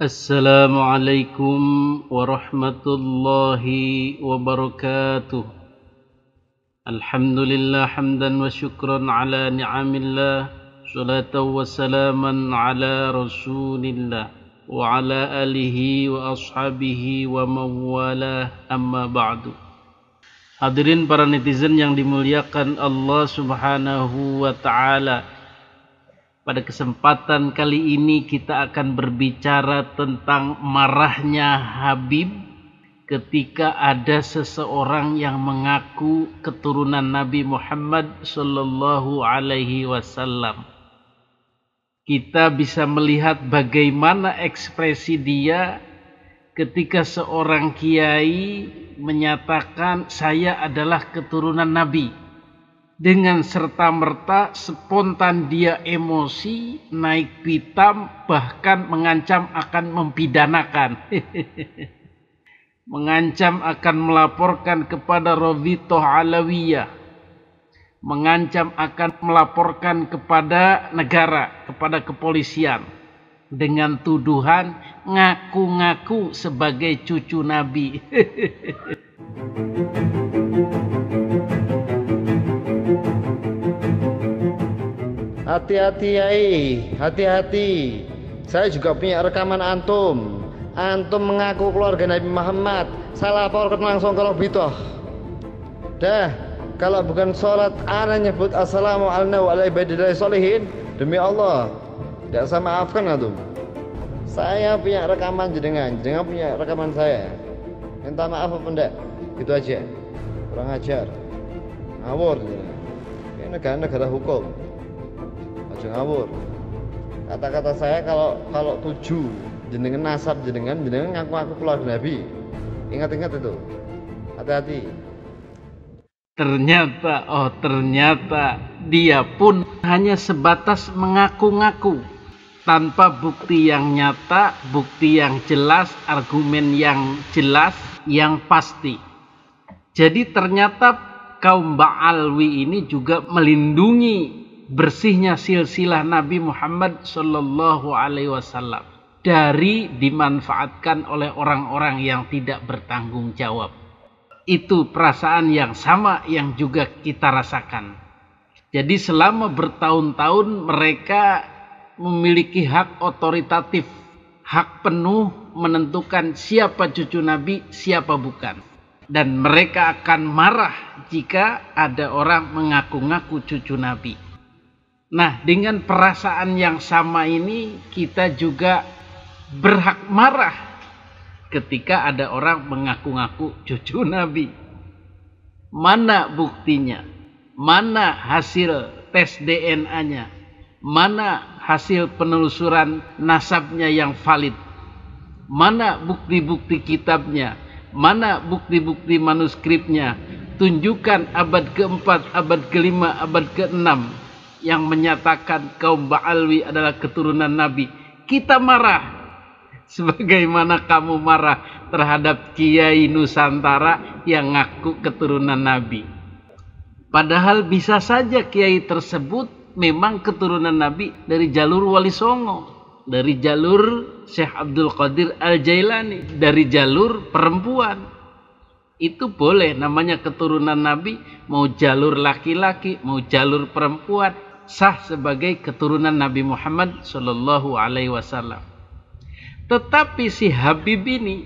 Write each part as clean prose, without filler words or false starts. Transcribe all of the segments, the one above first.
Assalamualaikum warahmatullahi wabarakatuh. Alhamdulillah hamdan wa syukran ala ni'amillah, salatan wa salaman ala rasulillah wa ala alihi wa ashabihi wa mawalah, amma ba'du. Hadirin para netizen yang dimuliakan Allah subhanahu wa ta'ala, pada kesempatan kali ini kita akan berbicara tentang marahnya Habib ketika ada seseorang yang mengaku keturunan Nabi Muhammad sallallahu alaihi wasallam. Kita bisa melihat bagaimana ekspresi dia ketika seorang kiai menyatakan saya adalah keturunan Nabi. Dengan serta-merta spontan dia emosi, naik pitam, bahkan mengancam akan mempidanakan. Mengancam akan melaporkan kepada Rawithah Alawiyah. Mengancam akan melaporkan kepada negara, kepada kepolisian. Dengan tuduhan ngaku-ngaku sebagai cucu Nabi. Hati-hati Yai, hati-hati. Saya juga punya rekaman antum. Antum mengaku keluarga Nabi Muhammad. Saya laporkan langsung ke Rawithah. Dah, kalau bukan sholat ana nyebut assalamualaikum wa ala ibadillahi sholihin, demi Allah tidak saya maafkan antum. Saya punya rekaman jenengan punya rekaman saya. Minta maaf apa enggak? Gitu aja. Kurang ajar. Ngawur jenengan. Ini negara hukum. Ngawur. Kata-kata saya kalau tujuh jenengan nasab jenengan ngaku-ngaku keluarga Nabi. Ingat-ingat itu. Hati-hati. Ternyata dia pun hanya sebatas mengaku-ngaku tanpa bukti yang nyata, bukti yang jelas, argumen yang jelas, yang pasti. Jadi ternyata kaum Ba'alwi ini juga melindungi bersihnya silsilah Nabi Muhammad sallallahu alaihi wasallam dari dimanfaatkan oleh orang-orang yang tidak bertanggung jawab. Itu perasaan yang sama yang juga kita rasakan. Jadi selama bertahun-tahun mereka memiliki hak otoritatif, hak penuh menentukan siapa cucu Nabi, siapa bukan. Dan mereka akan marah jika ada orang mengaku-ngaku cucu Nabi. Nah, dengan perasaan yang sama ini kita juga berhak marah ketika ada orang mengaku-ngaku cucu Nabi. Mana buktinya? Mana hasil tes DNA-nya? Mana hasil penelusuran nasabnya yang valid? Mana bukti-bukti kitabnya? Mana bukti-bukti manuskripnya? Tunjukkan abad ke-4, abad ke-5, abad ke-6 yang menyatakan kaum Ba'alwi adalah keturunan Nabi. Kita marah sebagaimana kamu marah terhadap Kiai Nusantara yang ngaku keturunan Nabi. Padahal bisa saja Kiai tersebut memang keturunan Nabi dari jalur Wali Songo, dari jalur Syekh Abdul Qadir Al-Jailani, dari jalur perempuan. Itu boleh namanya keturunan Nabi, mau jalur laki-laki, mau jalur perempuan, sah sebagai keturunan Nabi Muhammad sallallahu alaihi wasallam. Tetapi si Habib ini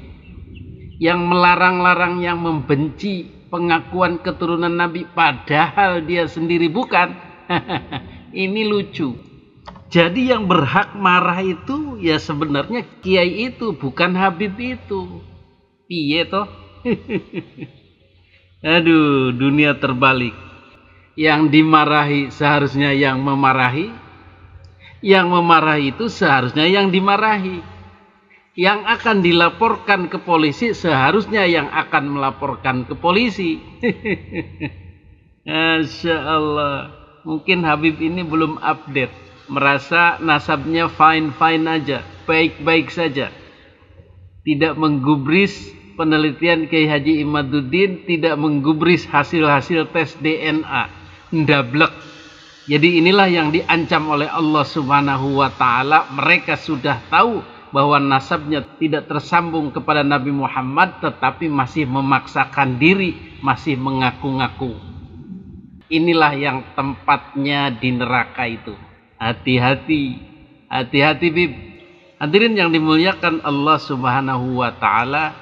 yang melarang-larang, yang membenci pengakuan keturunan Nabi padahal dia sendiri bukan. Ini lucu. Jadi yang berhak marah itu ya sebenarnya kiai itu, bukan Habib itu. Piye toh? Aduh, dunia terbalik. Yang dimarahi seharusnya yang memarahi. Yang memarahi itu seharusnya yang dimarahi. Yang akan dilaporkan ke polisi seharusnya yang akan melaporkan ke polisi. Masya Allah. Mungkin Habib ini belum update. Merasa nasabnya fine-fine aja. Baik-baik saja. Tidak menggubris penelitian Kiai Haji Imaduddin. Tidak menggubris hasil-hasil tes DNA. Ndablek. Jadi inilah yang diancam oleh Allah Subhanahu wa taala. Mereka sudah tahu bahwa nasabnya tidak tersambung kepada Nabi Muhammad, tetapi masih memaksakan diri, masih mengaku-ngaku. Inilah yang tempatnya di neraka itu. Hati-hati, hati-hati bib. Hadirin yang dimuliakan Allah Subhanahu wa Ta'ala,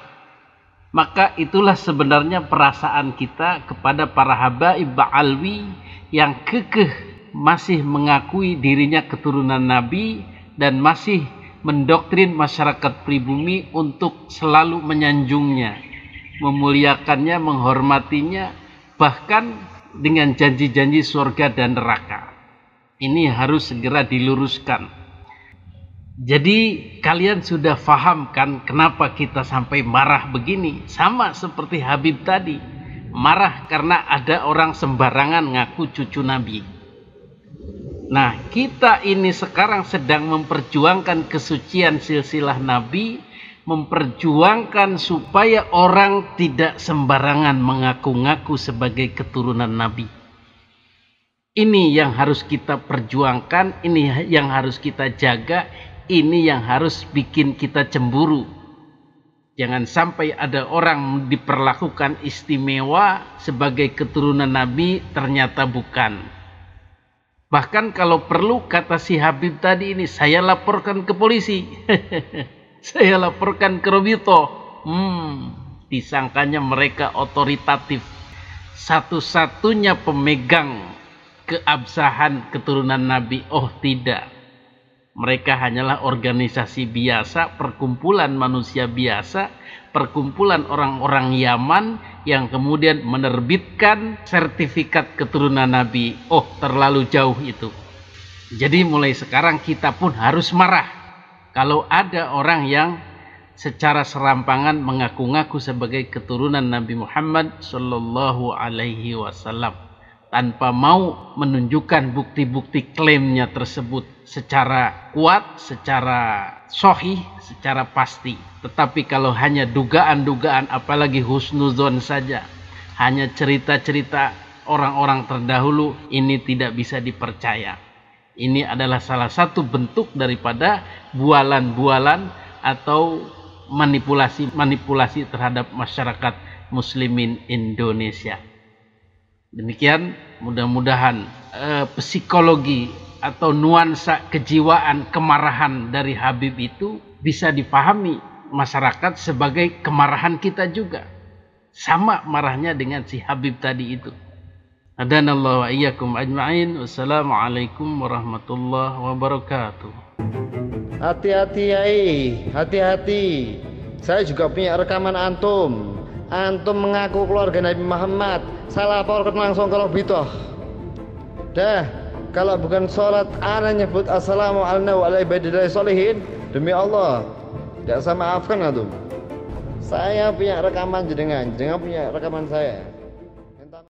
maka itulah sebenarnya perasaan kita kepada para habaib ba'alwi yang kekeh masih mengakui dirinya keturunan Nabi dan masih mendoktrin masyarakat pribumi untuk selalu menyanjungnya, memuliakannya, menghormatinya, bahkan dengan janji-janji surga dan neraka. Ini harus segera diluruskan. Jadi kalian sudah paham kan kenapa kita sampai marah begini? Sama seperti Habib tadi, marah karena ada orang sembarangan ngaku cucu Nabi. Nah, kita ini sekarang sedang memperjuangkan kesucian silsilah Nabi, memperjuangkan supaya orang tidak sembarangan mengaku-ngaku sebagai keturunan Nabi. Ini yang harus kita perjuangkan, ini yang harus kita jaga, ini yang harus bikin kita cemburu. Jangan sampai ada orang diperlakukan istimewa sebagai keturunan Nabi, ternyata bukan. Bahkan kalau perlu, kata si Habib tadi ini, saya laporkan ke polisi. Saya laporkan ke Robito. Disangkanya mereka otoritatif. Satu-satunya pemegang keabsahan keturunan Nabi. Oh tidak. Mereka hanyalah organisasi biasa, perkumpulan manusia biasa, perkumpulan orang-orang Yaman yang kemudian menerbitkan sertifikat keturunan Nabi. Oh, terlalu jauh itu. Jadi mulai sekarang kita pun harus marah kalau ada orang yang secara serampangan mengaku-ngaku sebagai keturunan Nabi Muhammad Sallallahu Alaihi Wasallam tanpa mau menunjukkan bukti-bukti klaimnya tersebut secara kuat, secara sahih, secara pasti. Tetapi kalau hanya dugaan-dugaan, apalagi husnuzon saja, hanya cerita-cerita orang-orang terdahulu, ini tidak bisa dipercaya. Ini adalah salah satu bentuk daripada bualan-bualan atau manipulasi terhadap masyarakat muslimin Indonesia. Demikian, mudah-mudahan psikologi atau nuansa kejiwaan kemarahan dari Habib itu bisa dipahami masyarakat sebagai kemarahan kita juga. Sama marahnya dengan si Habib tadi itu. Hadanallahu wa iyyakum ajma'in. Wassalamualaikum warahmatullahi wabarakatuh. Hati-hati Yai, hati-hati. Saya juga punya rekaman antum. Antum mengaku keluarga Nabi Muhammad. Saya laporkan langsung ke Robito. Dah, kalau bukan sholat, ana nyebut assalamualaikum warahmatullahi wabarakatuh. Demi Allah, tidak saya maafkan antum. Saya punya rekaman jenengan punya rekaman saya.